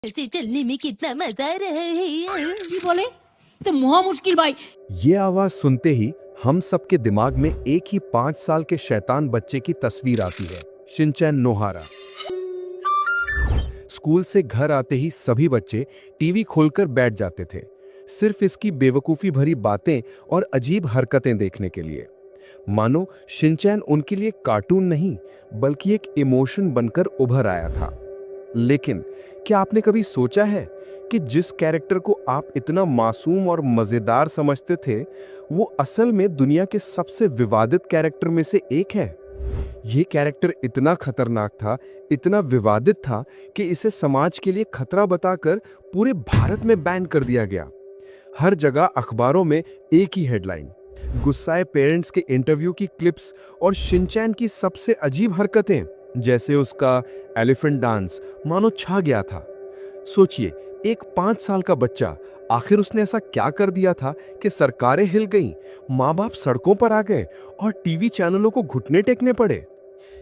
से चलने में कितना मजा आ रहा है। जी बोले तो मुहा मुश्किल भाई। ये आवाज सुनते ही हम सबके दिमाग में एक ही 5 साल के शैतान बच्चे की तस्वीर आती है, शिनचैन नोहारा। स्कूल से घर आते ही सभी बच्चे टीवी खोलकर बैठ जाते थे, सिर्फ इसकी बेवकूफी भरी बातें और अजीब हरकतें देखने के लिए। मानो शिनचैन उनके लिए कार्टून नहीं बल्कि एक इमोशन बनकर उभर आया था। लेकिन क्या आपने कभी सोचा है कि जिस कैरेक्टर को आप इतना मासूम और मजेदार समझते थे, वो असल में दुनिया के सबसे विवादित कैरेक्टर में से एक है। ये कैरेक्टर इतना खतरनाक था, इतना विवादित था कि इसे समाज के लिए खतरा बताकर पूरे भारत में बैन कर दिया गया। हर जगह अखबारों में एक ही हेडलाइन, गुस्साए पेरेंट्स के इंटरव्यू की क्लिप्स और शिनचैन की सबसे अजीब हरकतें, जैसे उसका एलिफेंट डांस मानो छा गया था। सोचिए, एक 5 साल का बच्चा, आखिर उसने ऐसा क्या कर दिया था कि सरकारें हिल गईं, माँ बाप सड़कों पर आ गए और टीवी चैनलों को घुटने टेकने पड़े।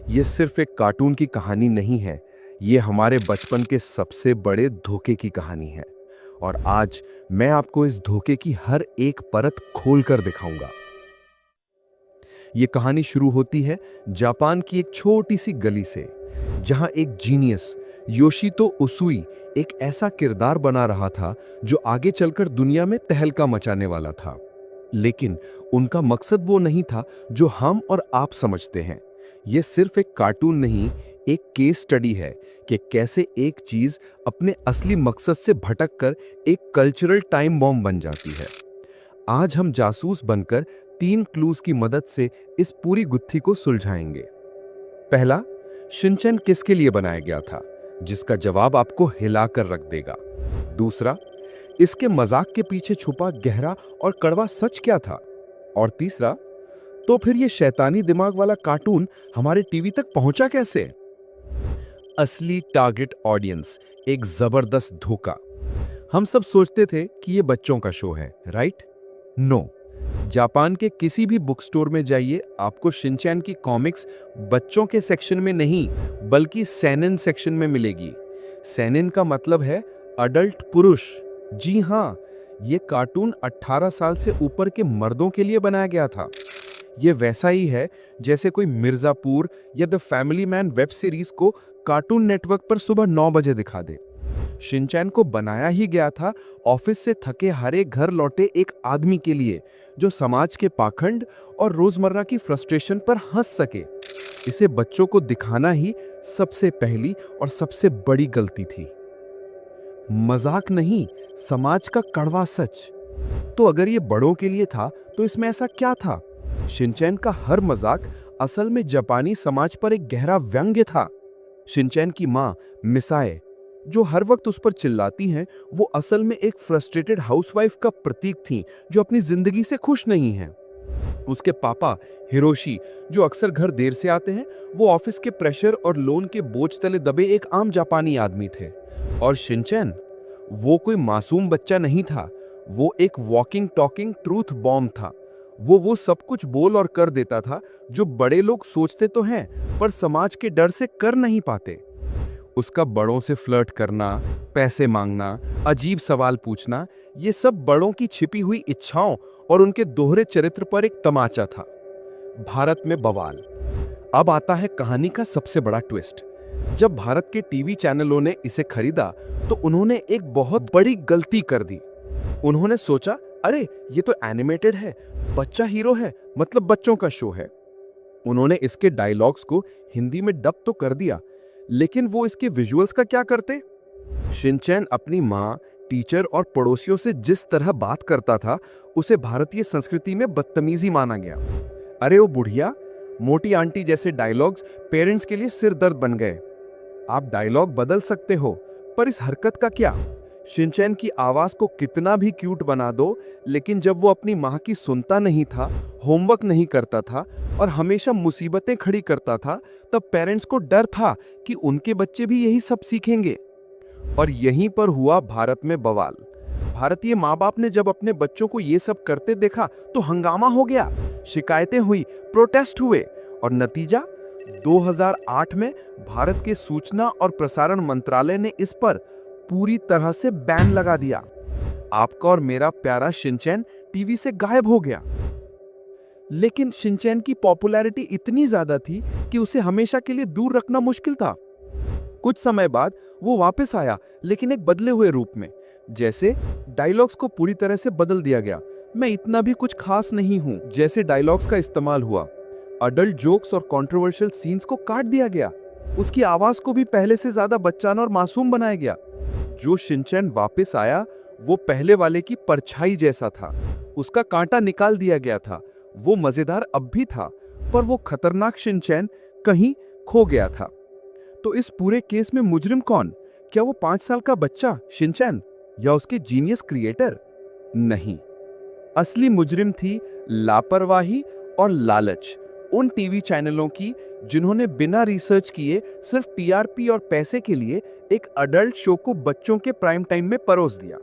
ये सिर्फ एक कार्टून की कहानी नहीं है, ये हमारे बचपन के सबसे बड़े धोखे की कहानी है। और आज मैं आपको इस धोखे की हर एक परत खोलकर दिखाऊंगा। ये कहानी शुरू होती है जापान की एक छोटी सी गली से, जहां एक जीनियस योशितो उसुई एक ऐसा किरदार बना रहा था जो आगे चलकर दुनिया में तहलका मचाने वाला था। लेकिन उनका मकसद वो नहीं था जो हम और आप समझते हैं। ये सिर्फ एक कार्टून नहीं, एक केस स्टडी है कि कैसे एक चीज अपने असली मकसद से भटककर एक कल्चरल टाइम बॉम्ब बन जाती है। आज हम जासूस बनकर 3 क्लूज की मदद से इस पूरी गुत्थी को सुलझाएंगे। पहला, शिनचैन किसके लिए बनाया गया था, जिसका जवाब आपको हिलाकर रख देगा। दूसरा, इसके मजाक के पीछे छुपा गहरा और कड़वा सच क्या था। और तीसरा, तो फिर ये शैतानी दिमाग वाला कार्टून हमारे टीवी तक पहुंचा कैसे। असली टारगेट ऑडियंस, एक जबरदस्त धोखा। हम सब सोचते थे कि ये बच्चों का शो है, राइट? नो। जापान के किसी भी बुक स्टोर में जाइए, आपको शिनचैन की कॉमिक्स बच्चों के सेक्शन में नहीं बल्कि सेनेन सेक्शन में मिलेगी। सेनेन का मतलब है अडल्ट पुरुष। जी हाँ, ये कार्टून 18 साल से ऊपर के मर्दों के लिए बनाया गया था। ये वैसा ही है जैसे कोई मिर्जापुर या the family man web series को कार्टून नेटवर्क पर सुबह 9 बजे दिखा दे। शिनचैन को बनाया ही गया था ऑफिस से थके हारे घर लौटे एक आदमी के लिए, जो समाज के पाखंड और रोजमर्रा की फ्रस्ट्रेशन पर हंस सके। इसे बच्चों को दिखाना ही सबसे पहली और सबसे बड़ी गलती थी। मजाक नहीं, समाज का कड़वा सच। तो अगर ये बड़ों के लिए था तो इसमें ऐसा क्या था? शिनचैन का हर मजाक असल में जापानी समाज पर एक गहरा व्यंग्य था। शिनचैन की माँ मिसाए, जो हर वक्त उस पर चिल्लाती हैं, वो असल में एक फ्रस्ट्रेटेड हाउसवाइफ का प्रतीक थी जो अपनी जिंदगी से खुश नहीं है। उसके पापा हिरोशी, जो अक्सर घर देर से आते हैं, वो ऑफिस के प्रेशर और लोन के बोझ तले दबे एक आम जापानी आदमी थे। और शिनचैन, वो कोई मासूम बच्चा नहीं था, वो एक वॉकिंग टॉकिंग ट्रूथ बॉम्ब था। वो सब कुछ बोल और कर देता था जो बड़े लोग सोचते तो हैं पर समाज के डर से कर नहीं पाते। उसका बड़ों से फ्लर्ट करना, पैसे मांगना, अजीब सवाल पूछना, ये सब बड़ों की छिपी हुई इच्छाओं और उनके दोहरे चरित्र पर एक तमाचा था। भारत में बवाल। अब आता है कहानी का सबसे बड़ा ट्विस्ट। जब भारत के टीवी चैनलों ने इसे खरीदा तो उन्होंने एक बहुत बड़ी गलती कर दी। उन्होंने सोचा, अरे ये तो एनिमेटेड है, बच्चा हीरो है, मतलब बच्चों का शो है। उन्होंने इसके डायलॉग्स को हिंदी में डब तो कर दिया, लेकिन वो इसके विजुअल्स का क्या करते? शिनचैन अपनी माँ, टीचर और पड़ोसियों से जिस तरह बात करता था, उसे भारतीय संस्कृति में बदतमीजी माना गया। अरे ओ बुढ़िया, मोटी आंटी जैसे डायलॉग्स पेरेंट्स के लिए सिर दर्द बन गए। आप डायलॉग बदल सकते हो, पर इस हरकत का क्या? शिनचैन की आवाज को कितना भी क्यूट बना दो, लेकिन जब वो अपनी माँ की सुनता नहीं था, होमवर्क नहीं करता था और हमेशा मुसीबतें खड़ी करता था, तब पेरेंट्स को डर था कि उनके बच्चे भी यही सब सीखेंगे। और यहीं पर हुआ भारत में बवाल। भारतीय माँ बाप ने जब अपने बच्चों को ये सब करते देखा तो हंगामा हो गया, शिकायतें हुई, प्रोटेस्ट हुए और नतीजा 2008 में भारत के सूचना और प्रसारण मंत्रालय ने इस पर पूरी तरह से बैन लगा दिया। आपका और मेरा प्यारा शिनचैन टीवी से गायब हो गया। लेकिन शिनचैन की पॉपुलैरिटी इतनी ज्यादा थी कि उसे हमेशा के लिए दूर रखना मुश्किल था। कुछ समय बाद वो वापस आया, लेकिन एक बदले हुए रूप में। जैसे डायलॉग्स को पूरी तरह से बदल दिया गया। मैं इतना भी कुछ खास नहीं हूं जैसे डायलॉग्स का इस्तेमाल हुआ। अडल्ट जोक्स और कंट्रोवर्शियल सीन्स को काट दिया गया। उसकी आवाज को भी पहले से ज्यादा बच्चाना और मासूम बनाया गया। जो शिनचैन वापस आया वो पहले वाले की परछाई जैसा था। उसका कांटा निकाल दिया गया था। वो मजेदार अब भी था, पर वो खतरनाक शिनचैन कहीं खो गया था। तो इस पूरे केस में मुजरिम कौन? क्या वो 5 साल का बच्चा शिनचैन या उसके जीनियस क्रिएटर? नहीं, असली मुजरिम थी लापरवाही और लालच उन टीवी चैनलों की जिन्होंने बिना रिसर्च किए सिर्फ टीआरपी और पैसे के लिए एक अडल्ट शो को बच्चों के प्राइम टाइम में परोस दिया।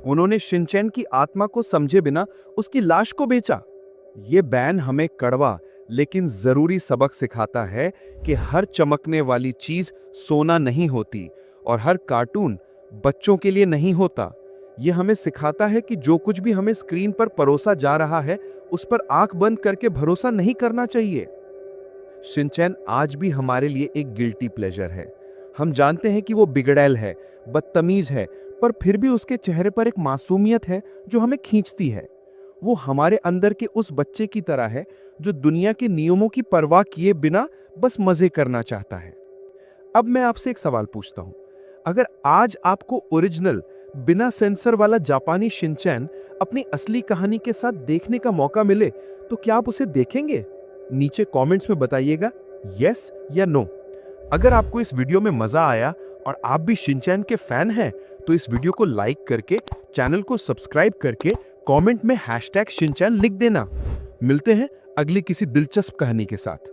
उन्होंने शिनचैन की आत्मा को समझे बिना उसकी लाश को बेचा। ये बैन हमें कड़वा लेकिन जरूरी सबक सिखाता है कि हर चमकने वाली चीज सोना नहीं होती और हर कार्टून बच्चों के लिए नहीं होता। ये हमें सिखाता है कि जो कुछ भी हमें स्क्रीन पर परोसा जा रहा है उस पर आंख बंद करके भरोसा नहीं करना चाहिए। शिनचैन आज भी हमारे लिए एक गिल्टी प्लेजर है। हम जानते हैं कि वो बिगड़ैल है, बदतमीज है, पर फिर भी उसके चेहरे पर एक मासूमियत है जो हमें खींचती है। वो हमारे अंदर के उस बच्चे की तरह है जो दुनिया के नियमों की परवाह किए बिना बस मजे करना चाहता है। अब मैं आपसे एक सवाल पूछता हूं, अगर आज आपको ओरिजिनल बिना सेंसर वाला जापानी शिनचैन अपनी असली कहानी के साथ देखने का मौका मिले तो क्या आप उसे देखेंगे? नीचे कमेंट्स में बताइएगा यस या नो। अगर आपको इस वीडियो में मजा आया और आप भी शिनचैन के फैन हैं तो इस वीडियो को लाइक करके, चैनल को सब्सक्राइब करके कमेंट में #शिनचैन लिख देना। मिलते हैं अगली किसी दिलचस्प कहानी के साथ।